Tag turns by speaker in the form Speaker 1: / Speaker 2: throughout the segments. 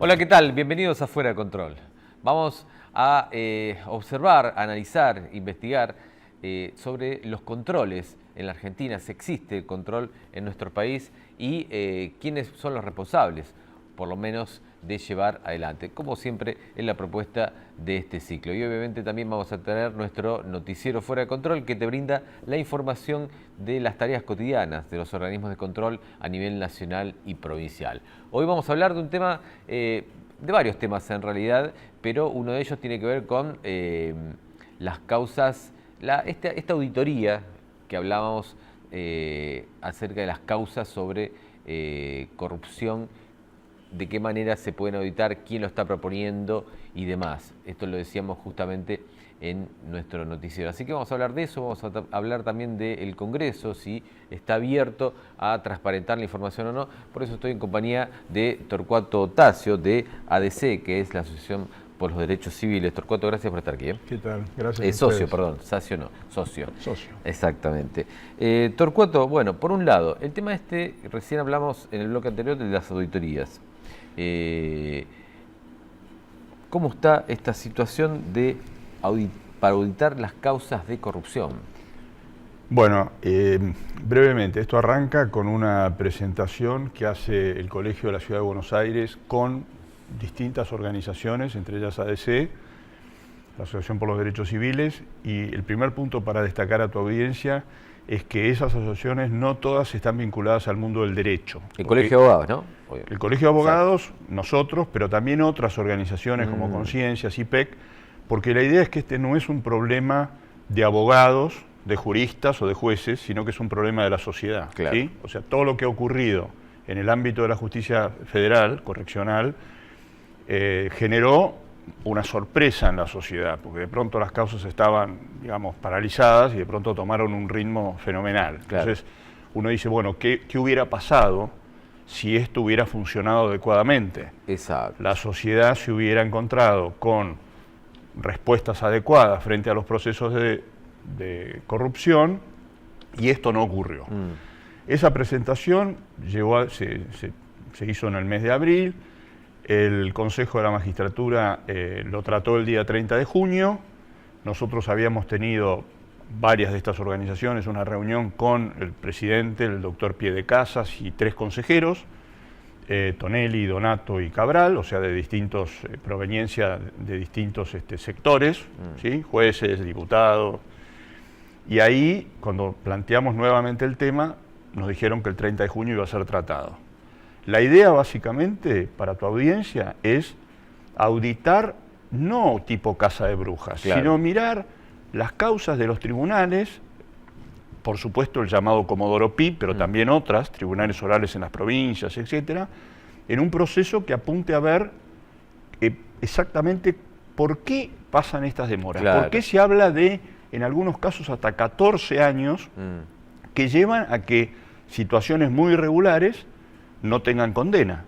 Speaker 1: Hola, ¿qué tal? Bienvenidos a Fuera de Control. Vamos a observar, analizar, investigar sobre los controles en la Argentina, si existe control en nuestro país y quiénes son los responsables, por lo menos, de llevar adelante, como siempre es la propuesta de este ciclo. Y obviamente también vamos a tener nuestro noticiero Fuera de Control, que te brinda la información de las tareas cotidianas de los organismos de control a nivel nacional y provincial. Hoy vamos a hablar de un tema, de varios temas en realidad, pero uno de ellos tiene que ver con las causas, esta auditoría que hablábamos acerca de las causas sobre corrupción, de qué manera se pueden auditar, quién lo está proponiendo y demás. Esto lo decíamos justamente en nuestro noticiero. Así que vamos a hablar de eso, vamos a hablar también del Congreso, si está abierto a transparentar la información o no. Por eso estoy en compañía de Torcuato Tassio, de ADC, que es la Asociación por los Derechos Civiles. Torcuato, gracias por estar aquí.
Speaker 2: ¿Qué tal? Gracias.
Speaker 1: Socio, perdón, Tassio no, socio.
Speaker 2: Socio.
Speaker 1: Exactamente. Torcuato, bueno, por un lado, el tema recién hablamos en el bloque anterior de las auditorías. ¿Cómo está esta situación para auditar las causas de corrupción?
Speaker 2: Bueno, brevemente, esto arranca con una presentación que hace el Colegio de la Ciudad de Buenos Aires con distintas organizaciones, entre ellas ADC, la Asociación por los Derechos Civiles, y el primer punto para destacar a tu audiencia es que esas asociaciones no todas están vinculadas al mundo del derecho.
Speaker 1: El Colegio de Abogados, ¿no?
Speaker 2: El Colegio de Abogados, exacto, nosotros, pero también otras organizaciones como Conciencias, IPEC, porque la idea es que este no es un problema de abogados, de juristas o de jueces, sino que es un problema de la sociedad.
Speaker 1: Claro.
Speaker 2: ¿Sí? O sea, todo lo que ha ocurrido en el ámbito de la justicia federal, correccional, generó una sorpresa en la sociedad, porque de pronto las causas estaban, digamos, paralizadas y de pronto tomaron un ritmo fenomenal.
Speaker 1: Claro.
Speaker 2: Entonces, uno dice, bueno, ¿qué hubiera pasado si esto hubiera funcionado adecuadamente?
Speaker 1: Exacto.
Speaker 2: La sociedad se hubiera encontrado con respuestas adecuadas frente a los procesos de corrupción y esto no ocurrió. Esa presentación se hizo en el mes de abril. El Consejo de la Magistratura lo trató el día 30 de junio. Nosotros habíamos tenido varias de estas organizaciones una reunión con el presidente, el doctor Piedecasas, y 3 consejeros, Tonelli, Donato y Cabral, o sea, de distintos proveniencia de distintos sectores, ¿sí? Jueces, diputados. Y ahí, cuando planteamos nuevamente el tema, nos dijeron que el 30 de junio iba a ser tratado. La idea, básicamente, para tu audiencia, es auditar, no tipo casa de brujas, claro, sino mirar las causas de los tribunales, por supuesto el llamado Comodoro Pi, pero también otras, tribunales orales en las provincias, etcétera, en un proceso que apunte a ver exactamente por qué pasan estas demoras,
Speaker 1: claro,
Speaker 2: por qué se habla de, en algunos casos, hasta 14 años, que llevan a que situaciones muy irregulares no tengan condena.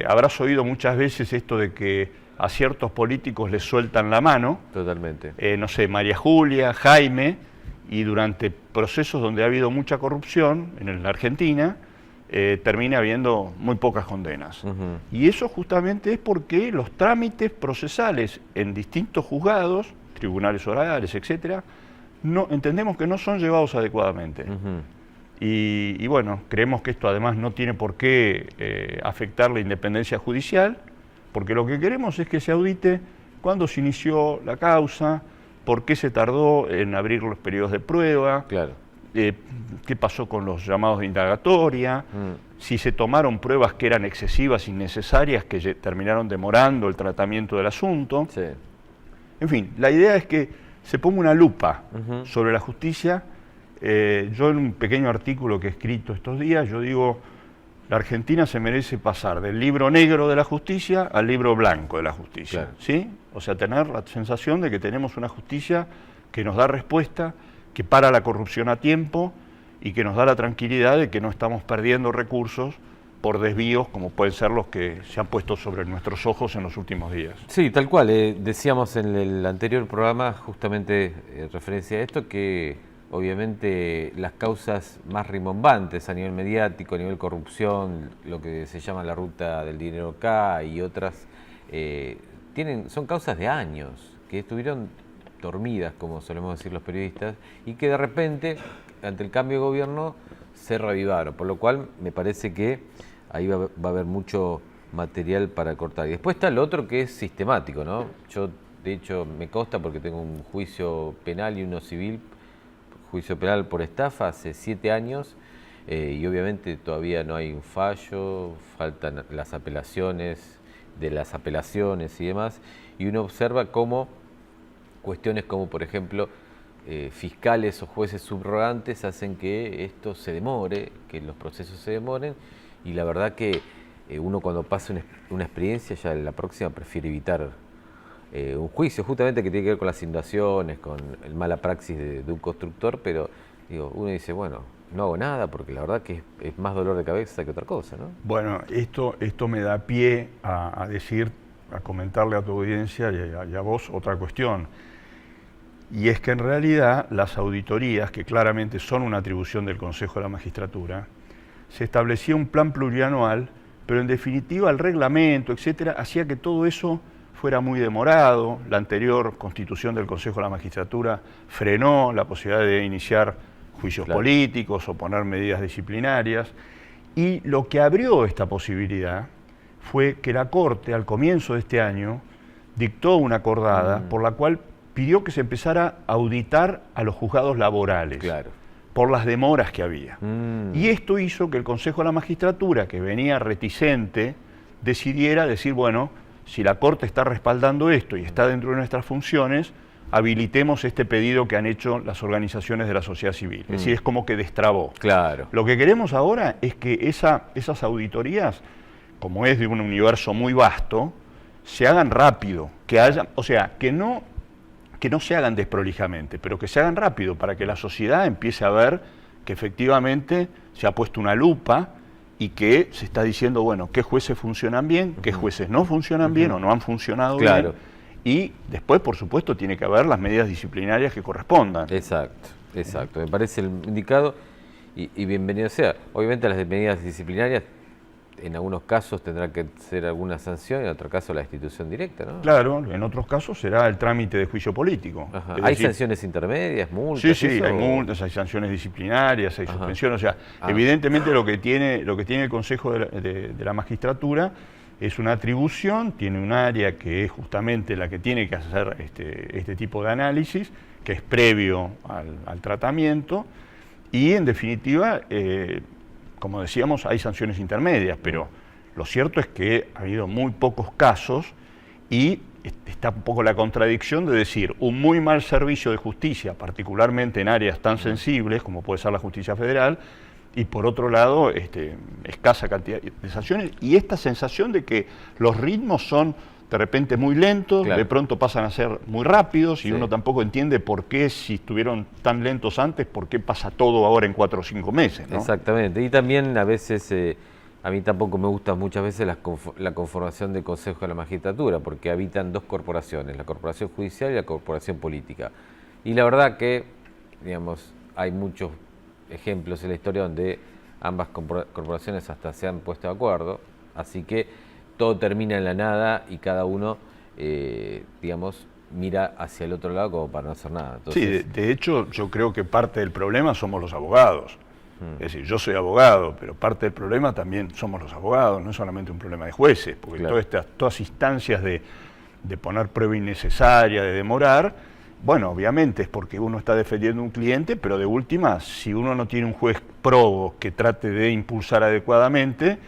Speaker 2: Habrás oído muchas veces esto de que a ciertos políticos les sueltan la mano.
Speaker 1: Totalmente.
Speaker 2: No sé, María Julia, Jaime, y durante procesos donde ha habido mucha corrupción en la Argentina, termina habiendo muy pocas condenas. Y eso justamente es porque los trámites procesales en distintos juzgados, tribunales orales, etcétera, entendemos que no son llevados adecuadamente. Y bueno, creemos que esto además no tiene por qué afectar la independencia judicial, porque lo que queremos es que se audite cuándo se inició la causa, por qué se tardó en abrir los periodos de prueba,
Speaker 1: claro,
Speaker 2: qué pasó con los llamados de indagatoria, si se tomaron pruebas que eran excesivas, innecesarias, que terminaron demorando el tratamiento del asunto.
Speaker 1: Sí.
Speaker 2: En fin, la idea es que se ponga una lupa sobre la justicia. Yo en un pequeño artículo que he escrito estos días, yo digo, la Argentina se merece pasar del libro negro de la justicia al libro blanco de la justicia, claro, ¿sí? O sea, tener la sensación de que tenemos una justicia que nos da respuesta, que para la corrupción a tiempo y que nos da la tranquilidad de que no estamos perdiendo recursos por desvíos como pueden ser los que se han puesto sobre nuestros ojos en los últimos días.
Speaker 1: Sí, tal cual. Decíamos en el anterior programa, justamente en referencia a esto, que obviamente las causas más rimbombantes a nivel mediático, a nivel corrupción, lo que se llama la ruta del dinero K y otras, son causas de años, que estuvieron dormidas, como solemos decir los periodistas, y que de repente, ante el cambio de gobierno, se reavivaron, por lo cual me parece que ahí va a haber mucho material para cortar. Y después está el otro que es sistemático, ¿no? Yo, de hecho, me consta porque tengo un juicio penal y uno civil, juicio penal por estafa hace 7 años, y obviamente todavía no hay un fallo, faltan las apelaciones de las apelaciones y demás, y uno observa cómo cuestiones como, por ejemplo, fiscales o jueces subrogantes hacen que esto se demore, que los procesos se demoren, y la verdad que uno cuando pasa una experiencia ya la próxima prefiere evitar un juicio, justamente que tiene que ver con las inundaciones, con el mala praxis de un constructor, pero digo, uno dice, bueno, no hago nada porque la verdad que es más dolor de cabeza que otra cosa, ¿no?
Speaker 2: Bueno, esto me da pie a decir, a comentarle a tu audiencia y a vos otra cuestión. Y es que en realidad las auditorías, que claramente son una atribución del Consejo de la Magistratura, se establecía un plan plurianual, pero en definitiva el reglamento, etcétera, hacía que todo eso fuera muy demorado. La anterior constitución del Consejo de la Magistratura frenó la posibilidad de iniciar juicios políticos o poner medidas disciplinarias. Y lo que abrió esta posibilidad fue que la Corte, al comienzo de este año, dictó una acordada por la cual pidió que se empezara a auditar a los juzgados laborales por las demoras que había. Y esto hizo que el Consejo de la Magistratura, que venía reticente, decidiera decir, bueno, si la Corte está respaldando esto y está dentro de nuestras funciones, habilitemos este pedido que han hecho las organizaciones de la sociedad civil. Es decir, es como que destrabó.
Speaker 1: Claro.
Speaker 2: Lo que queremos ahora es que esas auditorías, como es de un universo muy vasto, se hagan rápido, que haya, o sea, que no se hagan desprolijamente, pero que se hagan rápido para que la sociedad empiece a ver que efectivamente se ha puesto una lupa y que se está diciendo, bueno, qué jueces funcionan bien, qué jueces no funcionan bien o no han funcionado bien. Y después, por supuesto, tiene que haber las medidas disciplinarias que correspondan.
Speaker 1: Exacto, exacto. Me parece el indicado y bienvenido sea. Obviamente las medidas disciplinarias en algunos casos tendrá que ser alguna sanción, en otro caso la destitución directa, ¿no?
Speaker 2: Claro, en otros casos será el trámite de juicio político.
Speaker 1: ¿Hay sanciones intermedias, multas?
Speaker 2: Sí, hay multas, hay sanciones disciplinarias, hay suspensiones. O sea, evidentemente lo que tiene el Consejo de la Magistratura es una atribución, tiene un área que es justamente la que tiene que hacer este tipo de análisis, que es previo al tratamiento, y en definitiva, como decíamos, hay sanciones intermedias, pero lo cierto es que ha habido muy pocos casos y está un poco la contradicción de decir un muy mal servicio de justicia, particularmente en áreas tan sensibles como puede ser la justicia federal, y por otro lado, escasa cantidad de sanciones, y esta sensación de que los ritmos son de repente muy lentos, de pronto pasan a ser muy rápidos, y uno tampoco entiende por qué, si estuvieron tan lentos antes, por qué pasa todo ahora en 4 o 5 meses, ¿no?
Speaker 1: Exactamente, y también a veces, a mí tampoco me gusta muchas veces la conformación del Consejo de la Magistratura, porque habitan dos corporaciones, la corporación judicial y la corporación política. Y la verdad que, digamos, hay muchos ejemplos en la historia donde ambas corporaciones hasta se han puesto de acuerdo, así que todo termina en la nada y cada uno, digamos, mira hacia el otro lado como para no hacer nada. Entonces,
Speaker 2: sí, de hecho yo creo que parte del problema somos los abogados. Es decir, yo soy abogado, pero parte del problema también somos los abogados, no es solamente un problema de jueces, porque todas instancias de poner prueba innecesaria, de demorar, bueno, obviamente es porque uno está defendiendo un cliente, pero de última, si uno no tiene un juez probo que trate de impulsar adecuadamente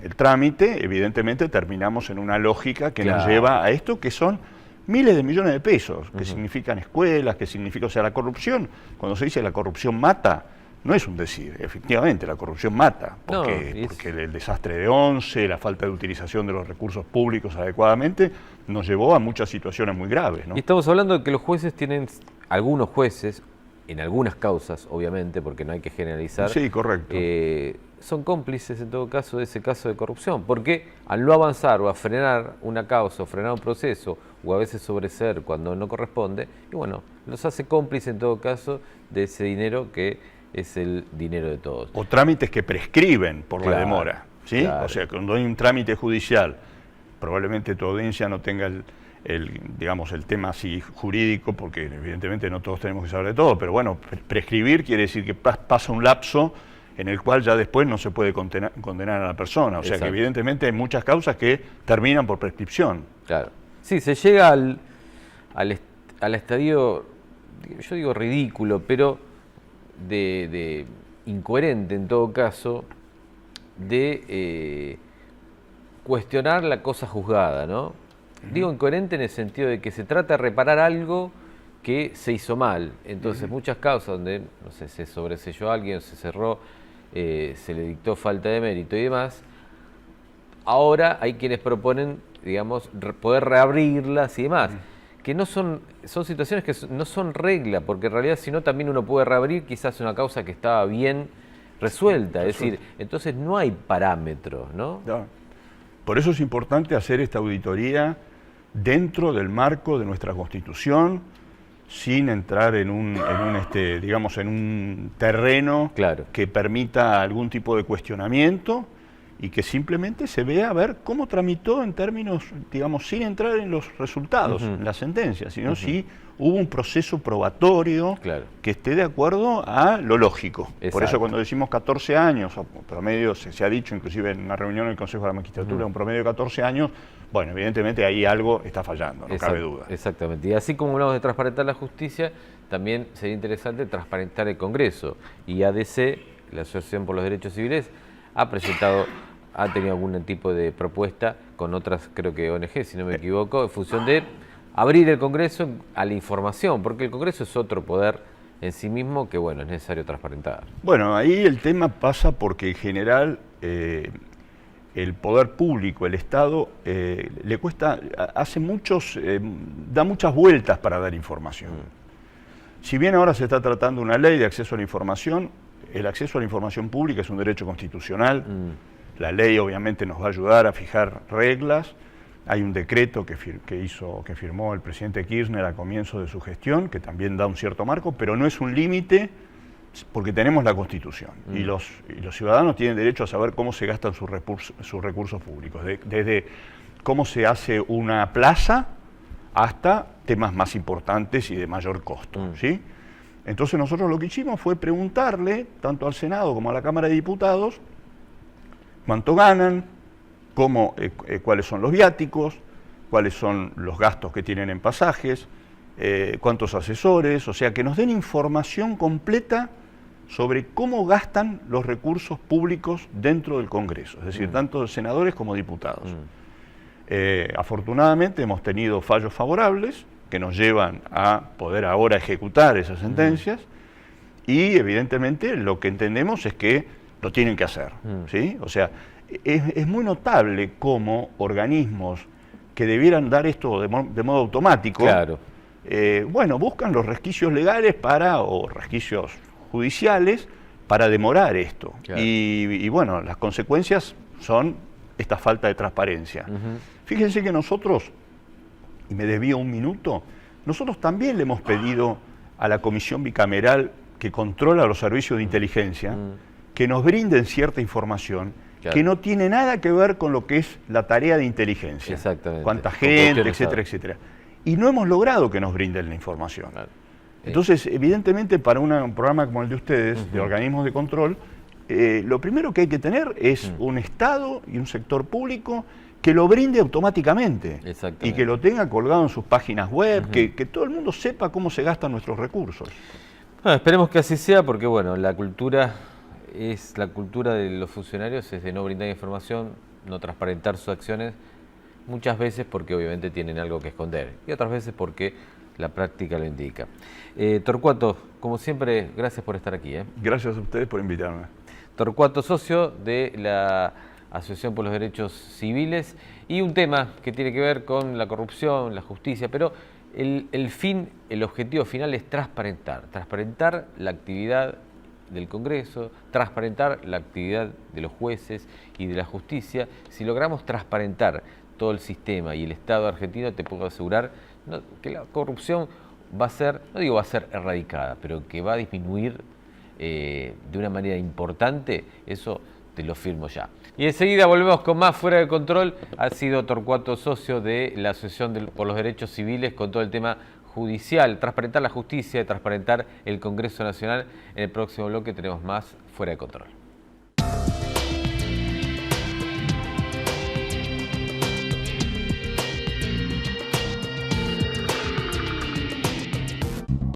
Speaker 2: el trámite, evidentemente terminamos en una lógica que nos lleva a esto, que son miles de millones de pesos, que significan escuelas, que significa, o sea, la corrupción, cuando se dice la corrupción mata, no es un decir, efectivamente la corrupción mata, porque el desastre de 11, la falta de utilización de los recursos públicos adecuadamente, nos llevó a muchas situaciones muy graves, ¿no?
Speaker 1: Y estamos hablando de que los jueces tienen, algunos jueces, en algunas causas, obviamente, porque no hay que generalizar,
Speaker 2: sí, correcto,
Speaker 1: son cómplices en todo caso de ese caso de corrupción, porque al no avanzar o a frenar una causa o frenar un proceso o a veces sobreseer cuando no corresponde, y bueno, los hace cómplices en todo caso de ese dinero que es el dinero de todos.
Speaker 2: O trámites que prescriben por
Speaker 1: Claro,
Speaker 2: la demora, ¿sí?
Speaker 1: claro.
Speaker 2: O sea, cuando hay un trámite judicial, probablemente tu audiencia no tenga digamos, el tema así jurídico, porque evidentemente no todos tenemos que saber de todo, pero bueno, prescribir quiere decir que pasa un lapso en el cual ya después no se puede condenar a la persona. O sea que evidentemente hay muchas causas que terminan por prescripción.
Speaker 1: Claro. Sí, se llega al estadio, yo digo ridículo, pero de incoherente en todo caso, de cuestionar la cosa juzgada, ¿no? Digo incoherente en el sentido de que se trata de reparar algo que se hizo mal. Entonces, muchas causas donde, no sé, se sobreselló a alguien, se cerró, se le dictó falta de mérito y demás, ahora hay quienes proponen, digamos, poder reabrirlas y demás, que no son situaciones que no son regla, porque en realidad si no también uno puede reabrir quizás una causa que estaba bien resuelta, es decir, entonces no hay parámetros, ¿no?
Speaker 2: No. Por eso es importante hacer esta auditoría dentro del marco de nuestra Constitución, sin entrar en digamos, en un terreno que permita algún tipo de cuestionamiento y que simplemente se vea a ver cómo tramitó en términos, digamos, sin entrar en los resultados, en la sentencia, sino si hubo un proceso probatorio que esté de acuerdo a lo lógico. Exacto. Por eso cuando decimos 14 años, o promedio, se ha dicho inclusive en una reunión del Consejo de la Magistratura, un promedio de 14 años, bueno, evidentemente ahí algo está fallando, no cabe duda.
Speaker 1: Exactamente. Y así como hablamos de transparentar la justicia, también sería interesante transparentar el Congreso. Y ADC, la Asociación por los Derechos Civiles, ha tenido algún tipo de propuesta con otras, creo que ONG, si no me equivoco, en función de abrir el Congreso a la información, porque el Congreso es otro poder en sí mismo que, bueno, es necesario transparentar.
Speaker 2: Bueno, ahí el tema pasa porque en general el poder público, el Estado, le cuesta, da muchas vueltas para dar información. Si bien ahora se está tratando una ley de acceso a la información, el acceso a la información pública es un derecho constitucional. La ley obviamente nos va a ayudar a fijar reglas. Hay un decreto que firmó el presidente Kirchner a comienzo de su gestión, que también da un cierto marco, pero no es un límite porque tenemos la Constitución. Y los ciudadanos tienen derecho a saber cómo se gastan sus recursos públicos, desde cómo se hace una plaza hasta temas más importantes y de mayor costo, ¿sí? Entonces nosotros lo que hicimos fue preguntarle, tanto al Senado como a la Cámara de Diputados, cuánto ganan, cuáles son los viáticos, cuáles son los gastos que tienen en pasajes, cuántos asesores, o sea, que nos den información completa sobre cómo gastan los recursos públicos dentro del Congreso, es decir, tanto senadores como diputados. Afortunadamente hemos tenido fallos favorables que nos llevan a poder ahora ejecutar esas sentencias y evidentemente lo que entendemos es que lo tienen que hacer, ¿sí? O sea, es muy notable cómo organismos que debieran dar esto de modo automático, bueno, buscan los resquicios legales o resquicios judiciales para demorar esto. Y bueno, las consecuencias son esta falta de transparencia. Fíjense que nosotros, y me desvío un minuto, nosotros también le hemos pedido a la Comisión Bicameral que controla los servicios de inteligencia que nos brinden cierta información que no tiene nada que ver con lo que es la tarea de inteligencia.
Speaker 1: Exactamente.
Speaker 2: Cuánta gente, etcétera, etcétera. Y no hemos logrado que nos brinden la información. Entonces, evidentemente, para un programa como el de ustedes, de organismos de control, lo primero que hay que tener es un Estado y un sector público que lo brinde automáticamente y que lo tenga colgado en sus páginas web, que todo el mundo sepa cómo se gastan nuestros recursos.
Speaker 1: Bueno, esperemos que así sea porque, bueno, la cultura de los funcionarios es de no brindar información, no transparentar sus acciones, muchas veces porque obviamente tienen algo que esconder y otras veces porque la práctica lo indica. Torcuato, como siempre, gracias por estar aquí.
Speaker 2: Gracias a ustedes por invitarme.
Speaker 1: Torcuato, socio de la Asociación por los Derechos Civiles, y un tema que tiene que ver con la corrupción, la justicia, pero el objetivo final es transparentar la actividad del Congreso, transparentar la actividad de los jueces y de la justicia. Si logramos transparentar todo el sistema y el Estado argentino, te puedo asegurar que la corrupción va a ser, no digo va a ser erradicada, pero que va a disminuir de una manera importante, eso te lo firmo ya. Y enseguida volvemos con más Fuera de Control. Ha sido Torcuato socio de la Asociación por los Derechos Civiles con todo el tema judicial, transparentar la justicia, transparentar el Congreso Nacional. En el próximo bloque tenemos más Fuera de Control.